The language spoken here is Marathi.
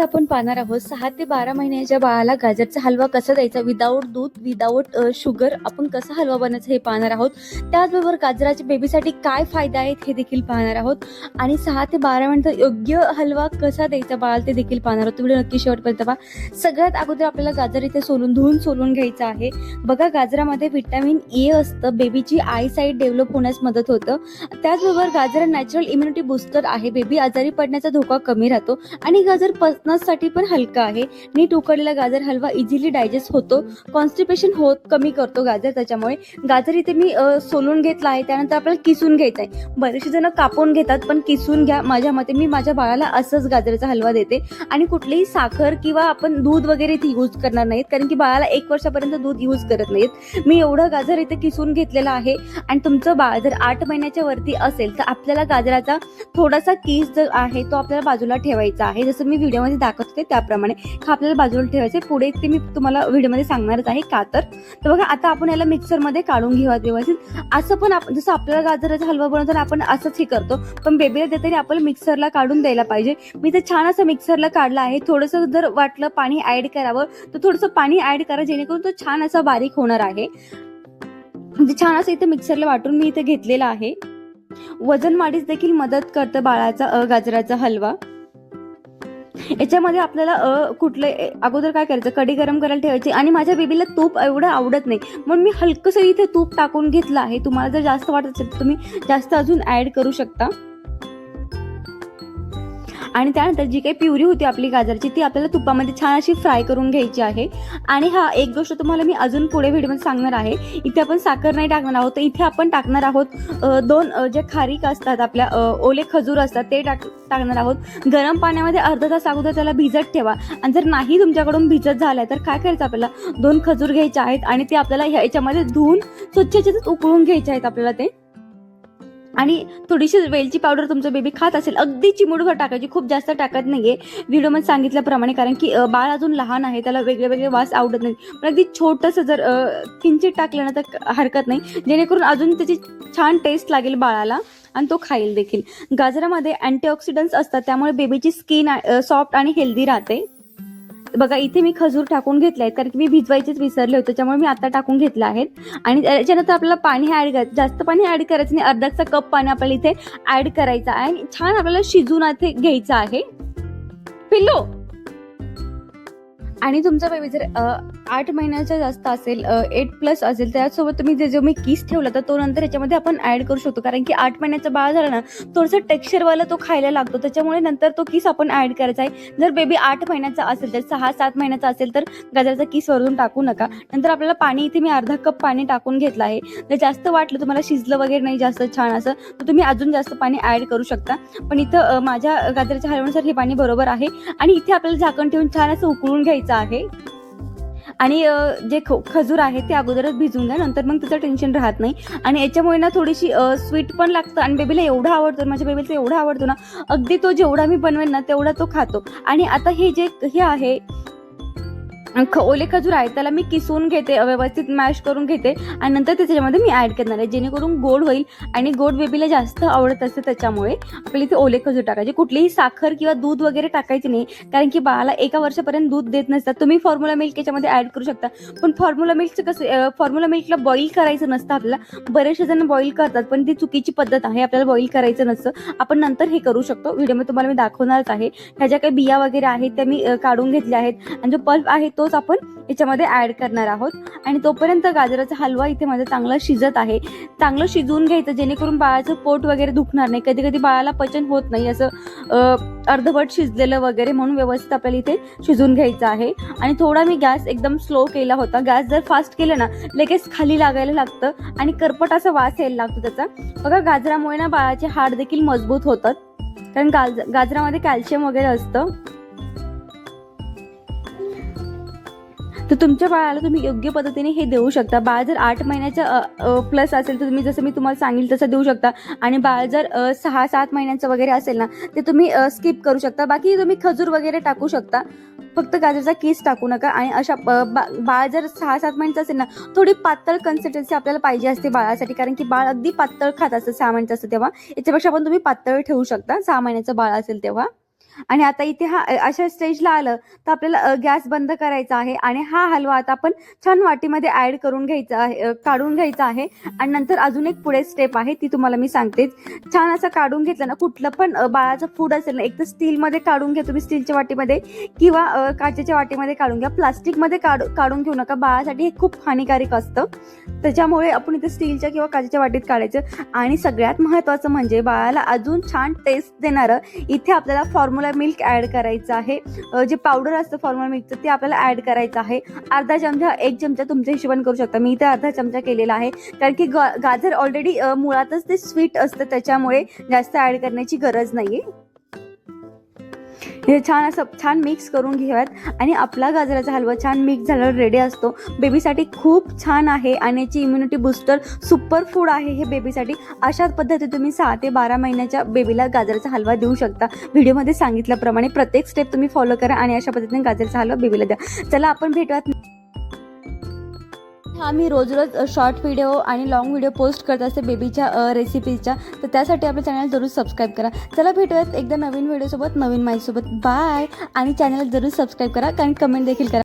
आपण पाहणार आहोत 6 ते 12 महिन्याच्या बाळाला गाजरचा हलवा कसा द्यायचा विदाऊट दूध विदाऊट शुगर आपण कसा हलवा बनवायचा हे पाहणार आहोत। त्याचबरोबर गाजराच्या बेबीसाठी काय फायदे आहेत हे देखील पाहणार आहोत आणि 6 ते 12 महिन्याचा योग्य हलवा कसा द्यायचा बाळाला ते देखील पाहणार आहोत। व्हिडिओ नक्की शेवटपर्यंत पहा। सगळ्यात अगोदर आपल्याला गाजर इथे धुवून सोलून घ्यायचं आहे। बघा गाजरामध्ये व्हिटॅमिन ए असतं, बेबीची आय साईट डेव्हलप होण्यास मदत होतं। त्याचबरोबर गाजर नॅचरल इम्युनिटी बूस्टर आहे, बेबी आजारी पडण्याचा धोका कमी राहतो आणि गाजर पचनासाठी पण हलका आहे। नीट उकडलेला गाजर हलवा इझिली डायजेस्ट होतो, कॉन्स्टिपेशन कमी करतो गाजर। त्याच्यामुळे गाजर इथे मी सोलून घेतला आहे। त्यानंतर आपल्याला किसून घ्यायचा आहे। बरेचसे जण कापून घेतात, पण किसून घ्या। माझ्या मते मी माझ्या बाळाला असंच गाजराचा हलवा देते आणि कुठलीही साखर किंवा आपण दूध वगैरे इथे यूज करणार नाहीत, कारण की बाळाला 1 वर्षापर्यंत दूध यूज करत नाहीत। मी एवढं गाजर इथे किसून घेतलेला आहे आणि तुमचं बाळ जर 8 महिन्याच्या वरती असेल तर आपल्याला गाजराचा थोडासा किस जो आहे तो आपल्याला बाजूला ठेवायचा आहे। जसं मी व्हिडिओमध्ये दाखवत होते त्याप्रमाणे आपल्याला बाजूला ठेवायचे। पुढे ते मी तुम्हाला व्हिडिओमध्ये सांगणारच आहे का तर बघा आता आपण याला मिक्सरमध्ये काढून घेऊयात व्यवस्थित। असं पण जसं आपल्याला गाजराचा हलवा बनवताना आपण असंच हे करतो, पण बेबीला देताना आपल्याला मिक्सरला काढून द्यायला पाहिजे। मी ते छान असं मिक्सरला काढलं आहे। थोडंसं जर वाटलं पाणी ऍड करावं तर थोडंसं पाणी ऍड करा, जेणेकरून तो छान असा बारीक होणार आहे। म्हणजे छान असं इथे मिक्सरला वाटून मी इथे घेतलेला आहे। वजन वाढीस देखील मदत करतं बाळाचा गाजराचा हलवा। याच्यामध्ये आपल्याला कुठलं अगोदर काय करायचं, कढई गरम करायला ठेवायची आणि माझ्या बेबीला तूप एवढं आवडत नाही म्हणून मी हलकंसं इथे तूप टाकून घेतलं आहे। तुम्हाला जर जास्त वाटत असेल तर तुम्ही जास्त अजून ऍड करू शकता। आणि त्यानंतर जी काही प्युरी होती आपली गाजरची ती आपल्याला तुपामध्ये छान अशी फ्राय करून घ्यायची आहे। आणि हा एक गोष्ट तुम्हाला मी अजून पुढे व्हिडिओमध्ये सांगणार आहे, इथे आपण साखर नाही टाकणार आहोत, तर इथे आपण टाकणार आहोत 2 जे खारीक असतात आपल्या ओले खजूर असतात ते टाकणार आहोत। गरम पाण्यामध्ये अर्धा तास अगोदर त्याला भिजत ठेवा आणि जर नाही तुमच्याकडून भिजत झालाय तर काय करायचं, आपल्याला 2 खजूर घ्यायचे आहेत आणि ते आपल्याला ह्याच्यामध्ये धुवून स्वच्छ उकळून घ्यायचे आहेत आपल्याला ते। आणि थोडीशी वेलची पावडर तुमचं बेबी खात असेल, अगदी चिमूटभर टाकायची, खूप जास्त टाकत नाहीये व्हिडिओमध्ये सांगितल्याप्रमाणे, कारण की बाळ अजून लहान आहे, त्याला वेगळे वास आवडत नाही। पण अगदी छोटंसं जर किंचित टाकलं ना तर हरकत नाही, जेणेकरून अजून त्याची छान टेस्ट लागेल बाळाला आणि तो खाईल देखील। गाजरामध्ये अँटीऑक्सिडंट्स असतात, त्यामुळे बेबीची स्किन सॉफ्ट आणि हेल्दी राहते। बघा इथे मी खजूर टाकून घेतले आहेत, कारण की मी भिजवायचेच विसरले होते, त्याच्यामुळे मी आता टाकून घेतले आहेत। आणि त्याच्यानंतर आपल्याला पाणी ऍड करायचं, जास्त पाणी ऍड करायचं नाही, अर्धाचा कप पाणी आपल्याला इथे ऍड करायचं आहे आणि छान आपल्याला शिजून इथे घ्यायचं आहे पिल्लो। आणि तुमचा बेबी जर 8 महिन्याचा जास्त असेल, 8+ असेल, त्यासोबत तुम्ही जो मी किस ठेवला तर तो नंतर याच्यामध्ये आपण ऍड करू शकतो, कारण की 8 महिन्याचा बाळ झाला ना थोडंसं टेक्स्चरवाला तो खायला लागतो, त्याच्यामुळे नंतर तो किस आपण ऍड करायचा आहे। जर बेबी 8 महिन्याचा असेल तर 6-7 महिन्याचा असेल तर गाजराचा किस वरून टाकू नका। नंतर आपल्याला पाणी इथे मी अर्धा कप पाणी टाकून घेतलं आहे। जर जास्त वाटलं तुम्हाला शिजलं वगैरे नाही जास्त छान असं तर तुम्ही अजून जास्त पाणी ऍड करू शकता, पण इथं माझ्या गाजराच्या हलव्यानुसार हे पाणी बरोबर आहे। आणि इथे आपल्याला झाकण ठेवून छान असं उकळून घ्यायचं आहे। आणि जे खजूर आहे ते अगोदरच भिजून घ्या, नंतर मग त्याचं टेन्शन राहत नाही। आणि याच्यामुळे ना थोडीशी स्वीट पण लागतं आणि बेबीला एवढं आवडतं, माझ्या बेबीला एवढं आवडतो ना, अगदी तो जेवढा मी बनवेल ना तेवढा तो खातो। आणि आता हे आहे ओले खजूर आहे, त्याला मी किसून घेते, व्यवस्थित मॅश करून घेते आणि नंतर त्याच्यामध्ये मी ऍड करणार आहे, जेणेकरून गोड होईल आणि गोड बेबीला जास्त आवडत असते, त्याच्यामुळे आपल्याला इथे ओले खजूर टाकायचे। कुठलीही साखर किंवा दूध वगैरे टाकायचे नाही, कारण की बाळाला 1 वर्षापर्यंत दूध देत नसतात। तुम्ही फॉर्म्युला मिल्क याच्यामध्ये ऍड करू शकता, पण फॉर्म्युला मिल्कचं कसं, फॉर्म्युला मिल्कला बॉईल करायचं नसतं आपल्याला। बरेचसे जण बॉईल करतात, पण ती चुकीची पद्धत आहे, आपल्याला बॉईल करायचं नसतं, आपण नंतर हे करू शकतो। व्हिडिओमध्ये तुम्हाला मी दाखवणारच आहे। ह्या ज्या काही बिया वगैरे आहेत त्या मी काढून घेतल्या आहेत आणि जो पल्प आहे तोच आपण याच्यामध्ये ऍड करणार आहोत। आणि तोपर्यंत गाजराचा हलवा इथे माझा चांगला शिजत आहे, चांगलं शिजवून घ्यायचं, जेणेकरून बाळाचं पोट वगैरे दुखणार नाही। कधी कधी बाळाला पचन होत नाही असं अर्धवट शिजलेलं वगैरे, म्हणून व्यवस्थित आपल्याला इथे शिजवून घ्यायचं आहे। आणि थोडा मी गॅस एकदम स्लो केला होता, गॅस जर फास्ट केलं ना लगेच खाली लागायला लागतं आणि करपट असा वास यायला लागतो त्याचा। बघा गाजरामुळे ना बाळाचे हाड देखील मजबूत होतात, कारण गाजरामध्ये कॅल्शियम वगैरे असतं। तर तुमच्या बाळाला तुम्ही योग्य पद्धतीने हे देऊ शकता। बाळ जर 8 महिन्याचा प्लस असेल तर तुम्ही जसं मी तुम्हाला सांगितलं तसं देऊ शकता, आणि बाळ जर 6-7 महिन्यांचं वगैरे असेल ना ते तुम्ही स्किप करू शकता। बाकी तुम्ही खजूर वगैरे टाकू शकता, फक्त गाजराचा किस टाकू नका। आणि अशा बाळ जर 6-7 महिन्याचं असेल ना थोडी पातळ कन्सिस्टन्सी आपल्याला पाहिजे असते बाळासाठी, कारण की बाळ अगदी पातळ खात असतं 6 महिन्याचं असतं तेव्हा, याच्यापेक्षा पण तुम्ही पातळ ठेवू शकता 6 महिन्याचं बाळ असेल तेव्हा। आणि आता इथे अशा स्टेजला आलं तर आपल्याला गॅस बंद करायचा आहे आणि हा हलवा आता आपण छान वाटीमध्ये ॲड करून घ्यायचा आहे, काढून घ्यायचा आहे. आणि नंतर अजून एक पुढे स्टेप आहे ती तुम्हाला मी सांगतेच. छान असं काढून घेतलं ना, कुठलं पण बाळाचं फूड असेल ना, एक तर स्टीलमध्ये काढून घ्या तुम्ही, स्टीलच्या वाटीमध्ये किंवा काचेच्या वाटीमध्ये काढून घ्या. प्लास्टिकमध्ये काढून घेऊ नका, बाळासाठी हे खूप हानिकारक असतं. त्याच्यामुळे आपण इथे स्टीलच्या किंवा काचेच्या वाटीत काढायचं. आणि सगळ्यात महत्त्वाचं म्हणजे बाळाला अजून छान टेस्ट देणारं इथे आपल्याला फॉर्म्युला मिल्क ॲड करायचं आहे. जे पावडर असतं फॉर्म्युला मिल्कचं ते आपल्याला ॲड करायचं आहे. अर्धा चमचा, 1 चमचा तुमच्या हिशोबाने करू शकता. मी इथे अर्धा चमचा केलेला आहे, कारण की गाजर ऑलरेडी मुळातच ते स्वीट असतं, त्याच्यामुळे जास्त ॲड करण्याची गरज नाही आहे. हे छान मिक्स करून घेऊयात आणि आपला गाजराचा हलवा छान मिक्स झाल्यावर रेडी असतो. बेबीसाठी खूप छान आहे आणि याची इम्युनिटी बूस्टर सुपर फूड आहे हे बेबीसाठी. अशाच पद्धतीने तुम्ही 6 ते 12 महिन्याच्या बेबीला गाजराचा हलवा देऊ शकता. व्हिडिओमध्ये सांगितल्याप्रमाणे प्रत्येक स्टेप तुम्ही फॉलो करा आणि अशा पद्धतीने गाजराचा हलवा बेबीला द्या. चला आपण भेटूयात. मी रोज शॉर्ट व्हिडिओ आणि लाँग व्हिडिओ पोस्ट करत असते बेबीच्या रेसिपीजच्या, तर त्यासाठी आपल्या चॅनल जरूर सबस्क्राईब करा. चला भेटूयात एकदा नवीन व्हिडिओसोबत, नवीन माहितीसोबत. बाय. आणि चॅनल जरूर सबस्क्राईब करा, कारण कमेंट देखील करा.